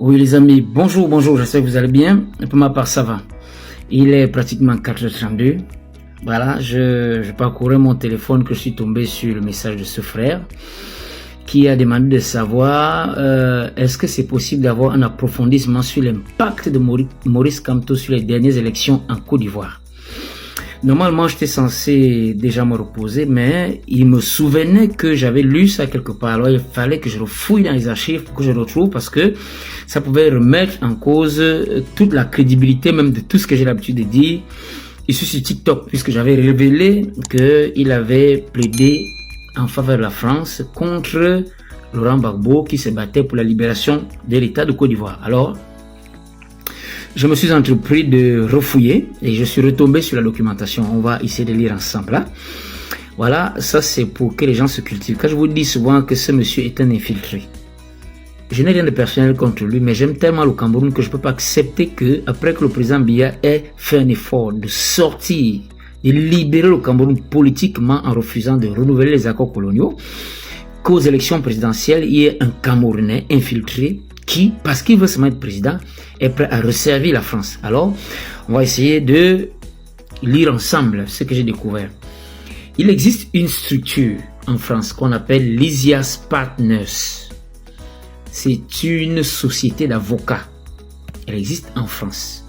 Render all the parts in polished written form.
Oui les amis, bonjour, j'espère que vous allez bien. Pour ma part, ça va. Il est pratiquement 4h32. Voilà, je parcourais mon téléphone que je suis tombé sur le message de ce frère qui a demandé de savoir est-ce que c'est possible d'avoir un approfondissement sur l'impact de Maurice Kamto sur les dernières élections en Côte d'Ivoire. Normalement, j'étais censé déjà me reposer, mais il me souvenait que j'avais lu ça quelque part. Alors, il fallait que je refouille dans les archives pour que je retrouve parce que ça pouvait remettre en cause toute la crédibilité même de tout ce que j'ai l'habitude de dire ici sur TikTok, puisque j'avais révélé qu'il avait plaidé en faveur de la France contre Laurent Gbagbo qui se battait pour la libération de l'État de Côte d'Ivoire. Alors, je me suis entrepris de refouiller et je suis retombé sur la documentation. On va essayer de lire ensemble là. Voilà, ça c'est pour que les gens se cultivent. Quand je vous dis souvent que ce monsieur est un infiltré, je n'ai rien de personnel contre lui, mais j'aime tellement le Cameroun que je ne peux pas accepter que, après que le président Biya ait fait un effort de sortir, de libérer le Cameroun politiquement en refusant de renouveler les accords coloniaux, qu'aux élections présidentielles, il y ait un Camerounais infiltré qui, parce qu'il veut se mettre président, est prêt à resservir la France. Alors, on va essayer de lire ensemble ce que j'ai découvert. Il existe une structure en France qu'on appelle Lysias Partners. C'est une société d'avocats. Elle existe en France.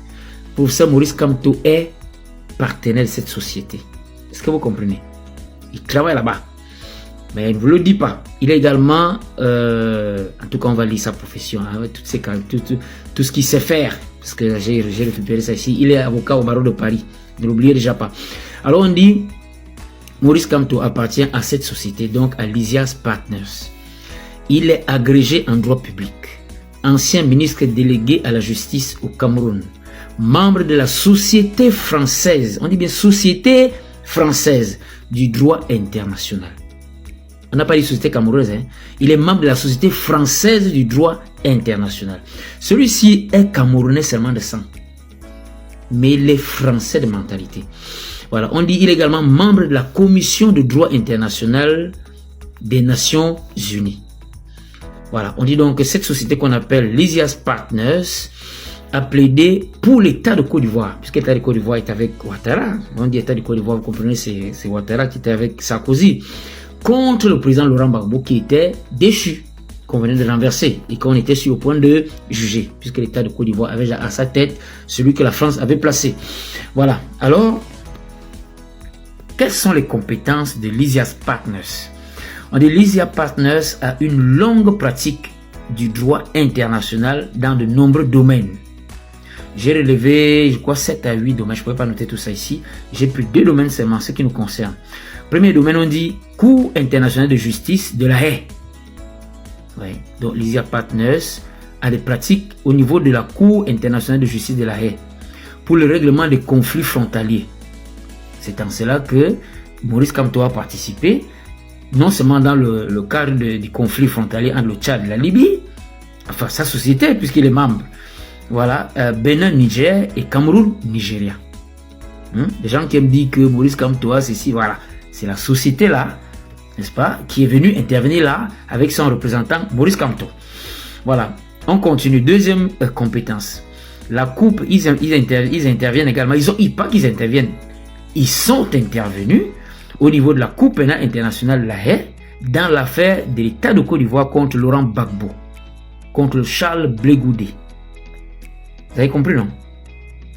Le professeur Maurice Kamto est partenaire de cette société. Est-ce que vous comprenez? Il travaille là-bas. Mais il ne vous le dit pas. Il est également, en tout cas on va lire sa profession, hein, tout ce qu'il sait faire, parce que j'ai récupéré ça ici. Il est avocat au barreau de Paris, ne l'oubliez déjà pas. Alors on dit, Maurice Kamto appartient à cette société, donc à Lysias Partners. Il est agrégé en droit public, ancien ministre délégué à la justice au Cameroun, membre de la Société française, on dit bien Société française du droit international. On n'a pas dit société camerounaise, hein. Il est membre de la Société française du droit international. Celui-ci est camerounais seulement de sang, mais il est français de mentalité. Voilà, on dit il est également membre de la Commission de droit international des Nations Unies. Voilà, on dit donc que cette société qu'on appelle Lysias Partners a plaidé pour l'État de Côte d'Ivoire, puisque l'État de Côte d'Ivoire est avec Ouattara. On dit l'État de Côte d'Ivoire, vous comprenez, c'est Ouattara qui était avec Sarkozy, contre le président Laurent Gbagbo qui était déchu, qu'on venait de renverser et qu'on était sur le point de juger, puisque l'État de Côte d'Ivoire avait à sa tête celui que la France avait placé. Voilà, alors, quelles sont les compétences de Lysias Partners? On dit Lysias Partners a une longue pratique du droit international dans de nombreux domaines. J'ai relevé, je crois, 7 à 8 domaines. Je ne pouvais pas noter tout ça ici. J'ai pris 2 domaines seulement, ce qui nous concerne. Premier domaine, on dit Cour internationale de justice de la Haye. Ouais. Donc, Lysias Partners a des pratiques au niveau de la Cour internationale de justice de la Haye pour le règlement des conflits frontaliers. C'est en cela que Maurice Kamto a participé, non seulement dans le cadre du conflit frontalier entre le Tchad et la Libye, enfin sa société, puisqu'il est membre. Voilà, Bénin, Niger et Cameroun, Nigeria. Les gens qui aiment dire que Maurice Kamto a ceci, voilà, c'est la société là, n'est-ce pas, qui est venue intervenir là avec son représentant Maurice Kamto. Voilà, on continue. Deuxième compétence. La coupe, ils interviennent également. Pas qu'ils interviennent, ils sont intervenus au niveau de la Cour pénale internationale de la Haye dans l'affaire de l'État de Côte d'Ivoire contre Laurent Gbagbo, contre Charles Blé Goudé. Vous avez compris, non?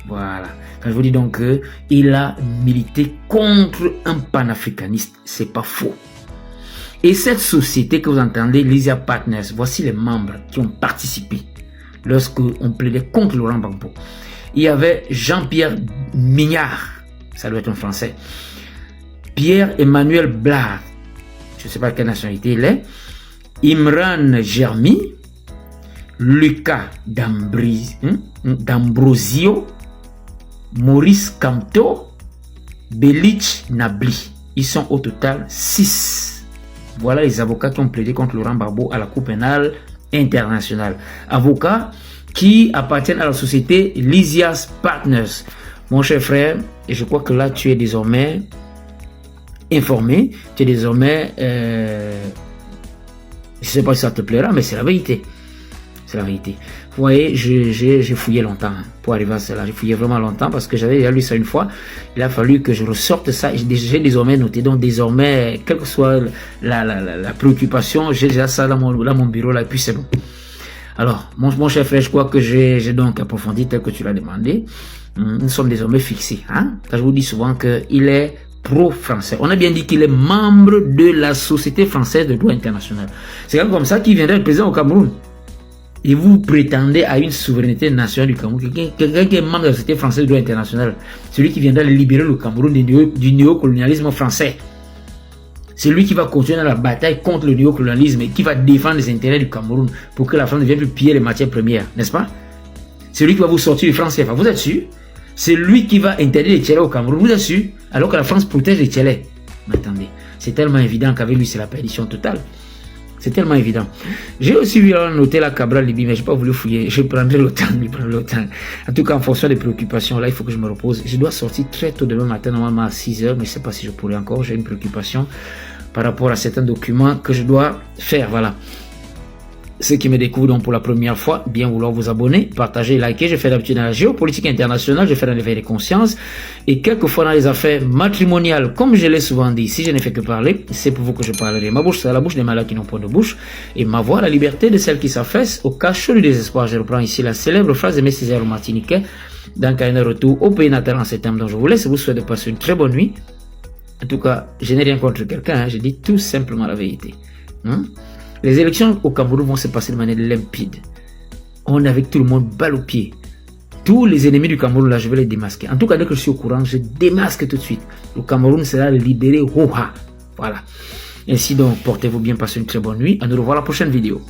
Voilà. Quand je vous dis donc qu'il a milité contre un panafricaniste, c'est pas faux. Et cette société que vous entendez, Lysias Partners, voici les membres qui ont participé lorsque on plaidait contre Laurent Gbagbo. Il y avait Jean-Pierre Mignard, ça doit être un Français, Pierre-Emmanuel Blard, je ne sais pas quelle nationalité il est, Imran Germi, Lucas D'Ambrosio, Maurice Kamto, Belich Nabli. Ils sont au total 6. Voilà les avocats qui ont plaidé contre Laurent Gbagbo à la Cour pénale internationale. Avocats qui appartiennent à la société Lysias Partners. Mon cher frère, et je crois que là tu es désormais informé, tu es désormais, je ne sais pas si ça te plaira, mais c'est la vérité. C'est la vérité. Vous voyez, j'ai fouillé longtemps pour arriver à cela. J'ai fouillé vraiment longtemps parce que j'avais déjà lu ça une fois. Il a fallu que je ressorte ça. J'ai désormais noté. Donc désormais, quelle que soit la préoccupation, j'ai déjà ça dans mon bureau là et puis c'est bon. Alors, mon cher frère, je crois que j'ai donc approfondi tel que tu l'as demandé. Nous sommes désormais fixés. Hein? Car je vous dis souvent qu'il est pro-français. On a bien dit qu'il est membre de la Société française de droit international. C'est comme ça qu'il viendrait être président au Cameroun. Et vous prétendez à une souveraineté nationale du Cameroun. Quelqu'un qui est membre de la Société française de droit international. Celui qui viendra libérer le Cameroun du néocolonialisme français. C'est lui qui va continuer dans la bataille contre le néocolonialisme et qui va défendre les intérêts du Cameroun pour que la France ne vienne plus piller les matières premières, n'est-ce pas? C'est lui qui va vous sortir du franc CFA, vous êtes sûr? C'est lui qui va interdire les tchèlés au Cameroun, vous êtes sûr? Alors que la France protège les tchèlés. Mais attendez, c'est tellement évident qu'avec lui c'est la perdition totale. C'est tellement évident. J'ai aussi vu noter la Cabral Libye, mais je n'ai pas voulu fouiller. Je prendrai le temps. En tout cas, en fonction des préoccupations, là, il faut que je me repose. Je dois sortir très tôt demain matin, normalement à 6 h, mais je ne sais pas si je pourrai encore. J'ai une préoccupation par rapport à certains documents que je dois faire. Voilà. Ceux qui me découvrent donc pour la première fois, bien vouloir vous abonner, partager, liker. Je fais d'habitude dans la géopolitique internationale, je fais dans l'éveil des consciences et quelquefois dans les affaires matrimoniales, comme je l'ai souvent dit, si je ne fais que parler, c'est pour vous que je parlerai. Ma bouche, c'est la bouche des malades qui n'ont point de bouche et ma voix, la liberté de celles qui s'affaissent au cachot du désespoir. Je reprends ici la célèbre phrase de Césaire Martiniquais dans un retour au pays natal en septembre. Donc je vous laisse, je vous souhaite de passer une très bonne nuit. En tout cas, je n'ai rien contre quelqu'un, hein, je dis tout simplement la vérité. Les élections au Cameroun vont se passer de manière limpide. On est avec tout le monde balle au pied. Tous les ennemis du Cameroun, là, je vais les démasquer. En tout cas, dès que je suis au courant, je démasque tout de suite. Le Cameroun sera libéré. Voilà. Ainsi donc, portez-vous bien, passez une très bonne nuit. À nous revoir la prochaine vidéo.